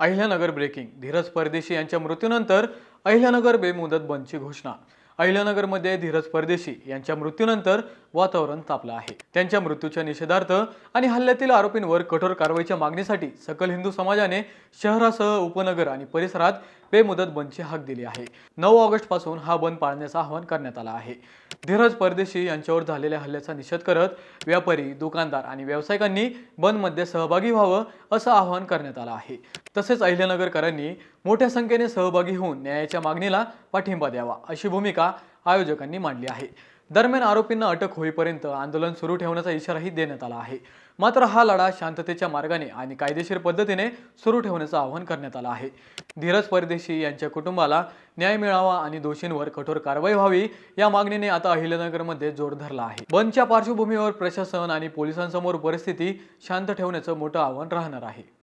Ahilyanagar breaking. Dheeraj परदेशी यांच्या मृत्यूनंतर अहिल्यानगर बेमुदत बंदची घोषणा. अहिल्यानगरमध्ये धीरज परदेशी यांच्या मृत्यूनंतर वातावरण तापलं आहे. त्यांच्या मृत्यूच्या निषेधार्थ आणि हल्ल्यातील आरोपींवर कठोर कारवाईच्या मागणीसाठी सकल हिंदू समाजाने शहरासह उपनगर आणि परिसरात बेमुदत बंदची हाक दिली आहे. 9 ऑगस्ट पासून हा बंद पाळण्याचं आवाहन करण्यात आलं आहे. धीरज परदेशी यांच्यावर झालेल्या हल्ल्याचा निषेध करत व्यापारी, दुकानदार आणि व्यावसायिकांनी बंदमध्ये सहभागी व्हावं असं आवाहन करण्यात आलं आहे. तसेच अहिल्यानगरकरांनी मोठ्या संख्येने सहभागी होऊन न्यायाच्या मागणीला पाठिंबा द्यावा अशी भूमिका आयोजकांनी मांडली आहे. दरम्यान आरोपींना अटक होईपर्यंत आंदोलन सुरू ठेवण्याचा इशाराही देण्यात आला आहे. मात्र हा लढा शांततेच्या मार्गाने आणि कायदेशीर पद्धतीने सुरू ठेवण्याचं आवाहन करण्यात आलं आहे. धीरज परदेशी यांच्या कुटुंबाला न्याय मिळावा आणि दोषींवर कठोर कारवाई व्हावी या मागणीने आता अहिल्यानगरमध्ये जोर धरला आहे. बंदच्या पार्श्वभूमीवर प्रशासन आणि पोलिसांसमोर परिस्थिती शांत ठेवण्याचं मोठं आव्हान राहणार आहे.